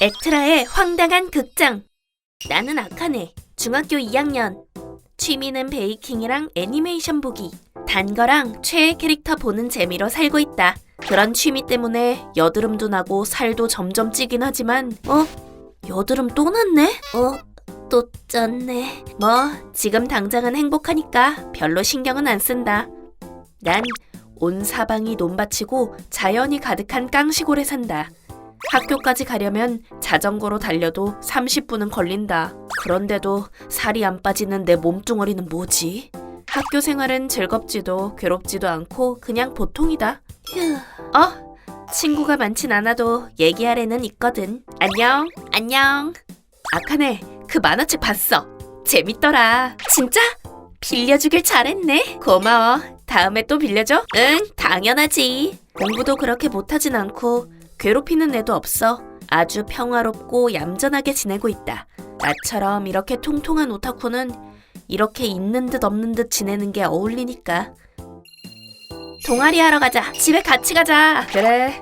에트라의 황당한 극장. 나는 아카네, 중학교 2학년. 취미는 베이킹이랑 애니메이션 보기. 단 거랑 최애 캐릭터 보는 재미로 살고 있다. 그런 취미 때문에 여드름도 나고 살도 점점 찌긴 하지만 여드름 또 났네? 또 쪘네. 지금 당장은 행복하니까 별로 신경은 안 쓴다. 난 온 사방이 논밭이고 자연이 가득한 깡시골에 산다. 학교까지 가려면 자전거로 달려도 30분은 걸린다. 그런데도 살이 안 빠지는 내 몸뚱어리는 뭐지? 학교 생활은 즐겁지도 괴롭지도 않고 그냥 보통이다. 친구가 많진 않아도 얘기할 애는 있거든. 안녕. 아카네, 그 만화책 봤어. 재밌더라. 진짜? 빌려주길 잘했네. 고마워. 다음에 또 빌려줘? 응, 당연하지. 공부도 그렇게 못하진 않고 괴롭히는 애도 없어. 아주 평화롭고 얌전하게 지내고 있다. 나처럼 이렇게 통통한 오타쿠는 이렇게 있는 듯 없는 듯 지내는 게 어울리니까. 동아리 하러 가자. 집에 같이 가자. 그래.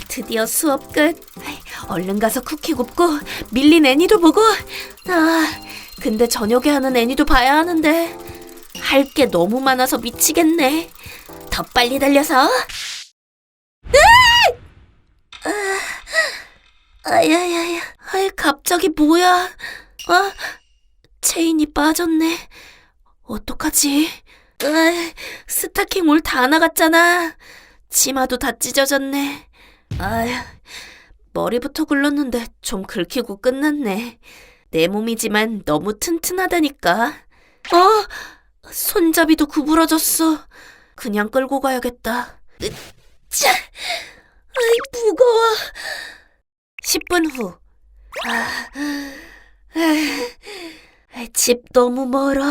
드디어 수업 끝. 얼른 가서 쿠키 굽고 밀린 애니도 보고. 근데 저녁에 하는 애니도 봐야 하는데 할 게 너무 많아서 미치겠네. 더 빨리 달려서. 아야야야. 갑자기 뭐야? 체인이 빠졌네. 어떡하지? 스타킹 올 다 나갔잖아. 치마도 다 찢어졌네. 머리부터 굴렀는데 좀 긁히고 끝났네. 내 몸이지만 너무 튼튼하다니까. 손잡이도 구부러졌어. 그냥 끌고 가야겠다. 으짜! 무거워. 10분 후. 집 너무 멀어.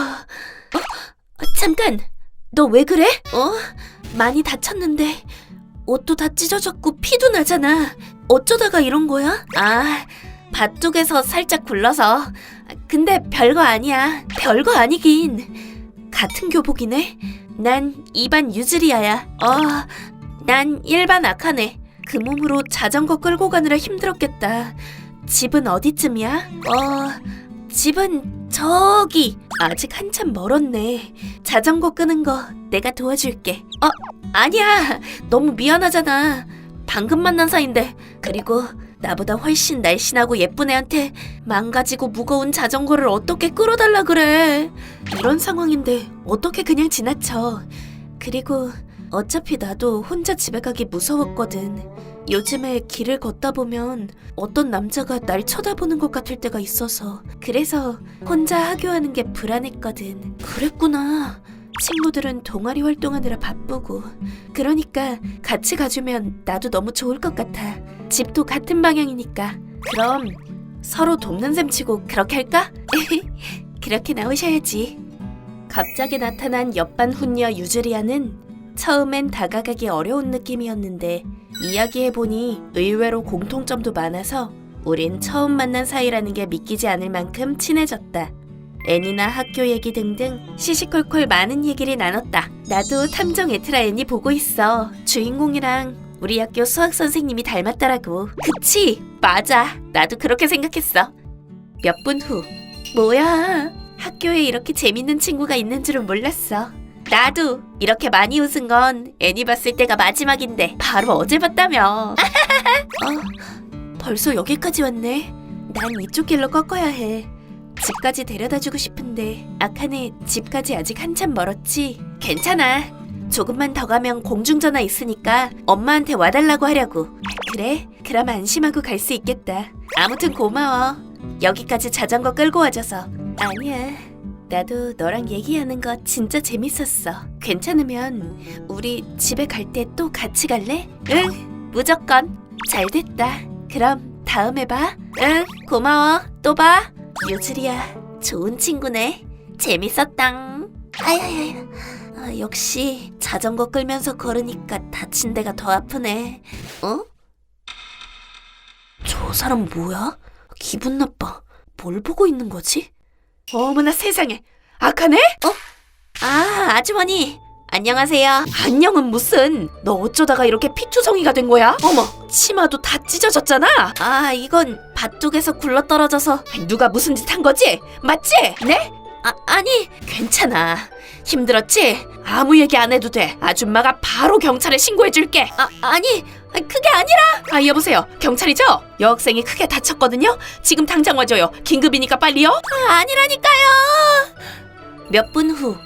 잠깐. 너 왜 그래? 많이 다쳤는데 옷도 다 찢어졌고 피도 나잖아. 어쩌다가 이런 거야? 밭둑에서 살짝 굴러서. 근데 별거 아니야. 별거 아니긴. 같은 교복이네. 난 2반 유즈리아야. 난 1반 아카네. 그 몸으로 자전거 끌고 가느라 힘들었겠다. 집은 어디쯤이야? 집은 저기. 아직 한참 멀었네. 자전거 끄는 거 내가 도와줄게. 아니야. 너무 미안하잖아. 방금 만난 사이인데. 그리고 나보다 훨씬 날씬하고 예쁜 애한테 망가지고 무거운 자전거를 어떻게 끌어달라 그래. 이런 상황인데 어떻게 그냥 지나쳐. 그리고 어차피 나도 혼자 집에 가기 무서웠거든. 요즘에 길을 걷다 보면 어떤 남자가 날 쳐다보는 것 같을 때가 있어서. 그래서 혼자 하교하는 게 불안했거든. 그랬구나. 친구들은 동아리 활동하느라 바쁘고. 그러니까 같이 가주면 나도 너무 좋을 것 같아. 집도 같은 방향이니까. 그럼 서로 돕는 셈 치고 그렇게 할까? 그렇게 나오셔야지. 갑자기 나타난 옆반 훈녀 유즈리아는 처음엔 다가가기 어려운 느낌이었는데 이야기해보니 의외로 공통점도 많아서 우린 처음 만난 사이라는 게 믿기지 않을 만큼 친해졌다. 애니나 학교 얘기 등등 시시콜콜 많은 얘기를 나눴다. 나도 탐정 에트라 애니 보고 있어. 주인공이랑 우리 학교 수학 선생님이 닮았더라고. 그치? 맞아. 나도 그렇게 생각했어. 몇 분 후. 뭐야? 학교에 이렇게 재밌는 친구가 있는 줄은 몰랐어. 나도 이렇게 많이 웃은 건 애니 봤을 때가 마지막인데 바로 어제 봤다며. 벌써 여기까지 왔네. 난 이쪽 길로 꺾어야 해. 집까지 데려다주고 싶은데 아카네 집까지 아직 한참 멀었지? 괜찮아. 조금만 더 가면 공중전화 있으니까 엄마한테 와달라고 하려고. 그래? 그럼 안심하고 갈 수 있겠다. 아무튼 고마워. 여기까지 자전거 끌고 와줘서. 아니야. 나도 너랑 얘기하는 거 진짜 재밌었어. 괜찮으면 우리 집에 갈 때 또 같이 갈래? 응, 무조건. 잘 됐다. 그럼 다음에 봐. 응, 고마워. 또 봐. 유즈리야, 좋은 친구네. 재밌었당. 역시 자전거 끌면서 걸으니까 다친 데가 더 아프네. 저 사람 뭐야? 기분 나빠. 뭘 보고 있는 거지? 어머나 세상에. 아카네? 아주머니. 안녕하세요. 안녕은 무슨? 너 어쩌다가 이렇게 피투성이가 된 거야? 어머, 치마도 다 찢어졌잖아. 아, 이건 밭둑에서 굴러떨어져서. 누가 무슨 짓 한 거지? 맞지? 네? 아니, 괜찮아. 힘들었지? 아무 얘기 안 해도 돼. 아줌마가 바로 경찰에 신고해줄게. 아니, 그게 아니라. 여보세요. 경찰이죠? 여학생이 크게 다쳤거든요. 지금 당장 와줘요. 긴급이니까 빨리요. 아니라니까요. 몇 분 후.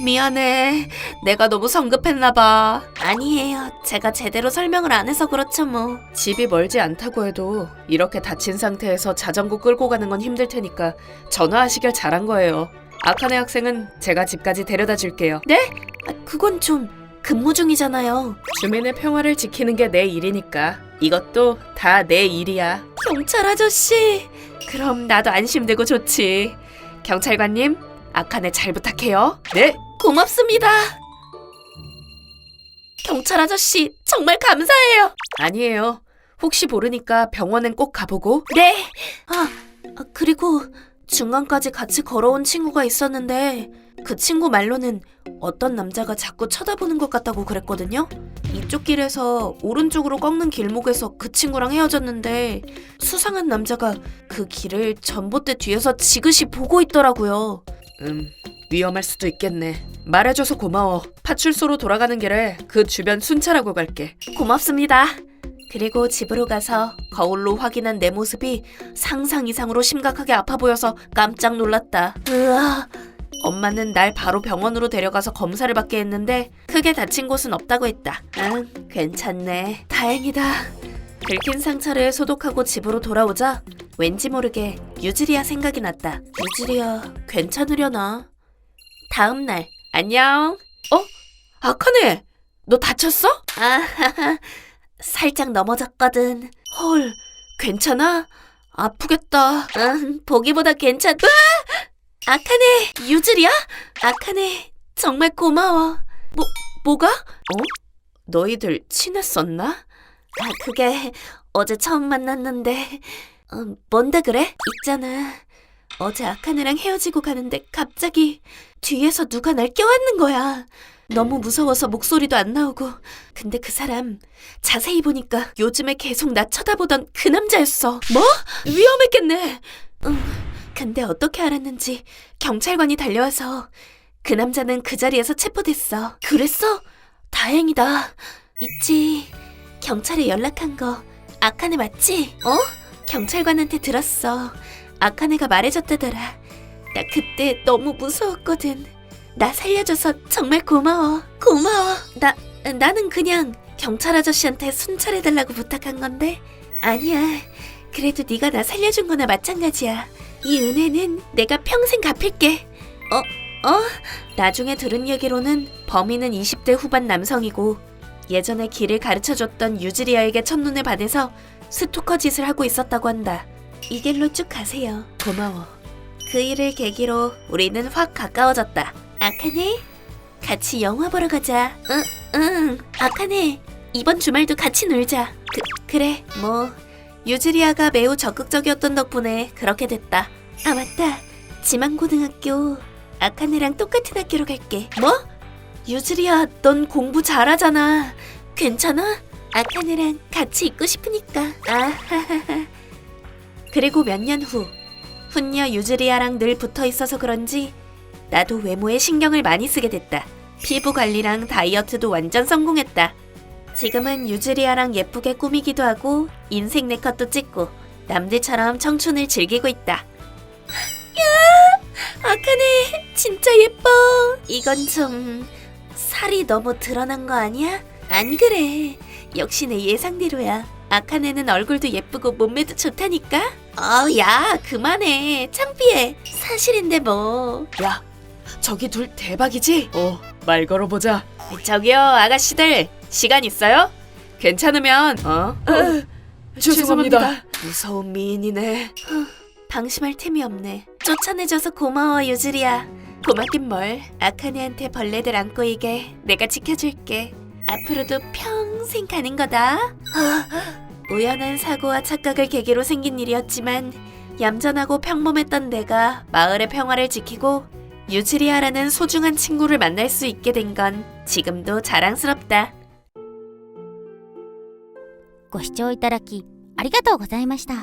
미안해. 내가 너무 성급했나봐. 아니에요. 제가 제대로 설명을 안 해서 그렇죠 뭐. 집이 멀지 않다고 해도 이렇게 다친 상태에서 자전거 끌고 가는 건 힘들 테니까 전화하시길 잘한 거예요. 아카네 학생은 제가 집까지 데려다 줄게요. 네? 그건 좀 근무 중이잖아요. 주민의 평화를 지키는 게 내 일이니까 이것도 다 내 일이야. 경찰 아저씨. 그럼 나도 안심되고 좋지. 경찰관님, 아카네 잘 부탁해요. 네, 고맙습니다. 경찰 아저씨, 정말 감사해요. 아니에요. 혹시 모르니까 병원엔 꼭 가보고. 네. 그리고 중간까지 같이 걸어온 친구가 있었는데 그 친구 말로는 어떤 남자가 자꾸 쳐다보는 것 같다고 그랬거든요. 이쪽 길에서 오른쪽으로 꺾는 길목에서 그 친구랑 헤어졌는데 수상한 남자가 그 길을 전봇대 뒤에서 지그시 보고 있더라고요. 위험할 수도 있겠네. 말해줘서 고마워. 파출소로 돌아가는 길에 그 주변 순찰하고 갈게. 고맙습니다. 그리고 집으로 가서 거울로 확인한 내 모습이 상상 이상으로 심각하게 아파 보여서 깜짝 놀랐다. 으아. 엄마는 날 바로 병원으로 데려가서 검사를 받게 했는데 크게 다친 곳은 없다고 했다. 응, 괜찮네. 다행이다. 긁힌 상처를 소독하고 집으로 돌아오자 왠지 모르게 유즈리아 생각이 났다. 유즈리아 괜찮으려나? 다음 날. 안녕. 아카네, 너 다쳤어? 아하하. 살짝 넘어졌거든. 헐, 괜찮아? 아프겠다. 응, 보기보다 괜찮. 아카네, 유즈리야? 아카네, 정말 고마워. 뭐가? 너희들 친했었나? 그게 어제 처음 만났는데. 뭔데 그래? 있잖아. 어제 아카네랑 헤어지고 가는데 갑자기 뒤에서 누가 날 껴안는 거야. 너무 무서워서 목소리도 안 나오고. 근데 그 사람 자세히 보니까 요즘에 계속 나 쳐다보던 그 남자였어. 뭐? 위험했겠네. 근데 어떻게 알았는지 경찰관이 달려와서 그 남자는 그 자리에서 체포됐어. 그랬어? 다행이다. 있지. 경찰에 연락한 거 아카네 맞지? 경찰관한테 들었어. 아카네가 말해줬다더라. 나 그때 너무 무서웠거든. 나 살려줘서 정말 고마워. 고마워. 나는 그냥 경찰 아저씨한테 순찰해달라고 부탁한 건데. 아니야. 그래도 네가 나 살려준 거나 마찬가지야. 이 은혜는 내가 평생 갚을게. 나중에 들은 얘기로는 범인은 20대 후반 남성이고 예전에 길을 가르쳐줬던 유즈리아에게 첫눈에 반해서 스토커 짓을 하고 있었다고 한다. 이 길로 쭉 가세요. 고마워. 그 일을 계기로 우리는 확 가까워졌다. 아카네, 같이 영화 보러 가자. 응. 아카네, 이번 주말도 같이 놀자. 그래. 뭐 유즈리아가 매우 적극적이었던 덕분에 그렇게 됐다. 아 맞다. 지만고등학교 아카네랑 똑같은 학교로 갈게. 뭐? 유즈리아, 넌 공부 잘하잖아. 괜찮아? 아카네랑 같이 있고 싶으니까. 아하하하. 그리고 몇 년 후, 훈녀 유즈리아랑 늘 붙어 있어서 그런지 나도 외모에 신경을 많이 쓰게 됐다. 피부 관리랑 다이어트도 완전 성공했다. 지금은 유즈리아랑 예쁘게 꾸미기도 하고 인생 네컷도 찍고 남들처럼 청춘을 즐기고 있다. 야, 아카네 진짜 예뻐. 이건 좀 살이 너무 드러난 거 아니야? 안 그래. 역시 내 예상대로야. 아카네는 얼굴도 예쁘고 몸매도 좋다니까? 야, 그만해. 창피해. 사실인데 뭐. 야, 저기 둘 대박이지? 말 걸어보자. 저기요, 아가씨들. 시간 있어요? 괜찮으면 죄송합니다. 무서운 미인이네. 방심할 틈이 없네. 쫓아내줘서 고마워, 유즈리야. 고맙긴 뭘. 아카네한테 벌레들 안 꼬이게 내가 지켜줄게. 앞으로도 평생 가는 거다. 우연한 사고와 착각을 계기로 생긴 일이었지만 얌전하고 평범했던 내가 마을의 평화를 지키고 유지리아라는 소중한 친구를 만날 수 있게 된 건 지금도 자랑스럽다. ご視聴いただきありがとうございました。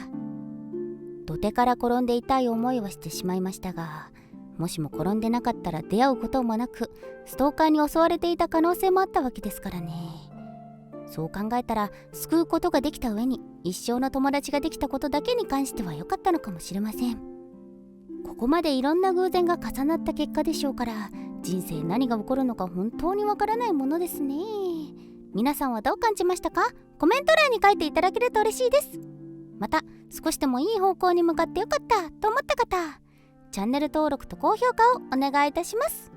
土手から転んで痛い思いはしてしまいましたが、もしも転んでなかったら出会うこともなく、ストーカーに襲われていた可能性もあったわけですからね。そう考えたら救うことができた上に一生の友達ができたことだけに関しては良かったのかもしれません。ここまでいろんな偶然が重なった結果でしょうから、人生何が起こるのか本当にわからないものですね。皆さんはどう感じましたか？コメント欄に書いていただけると嬉しいです。また少しでもいい方向に向かってよかったと思った方、チャンネル登録と高評価をお願いいたします。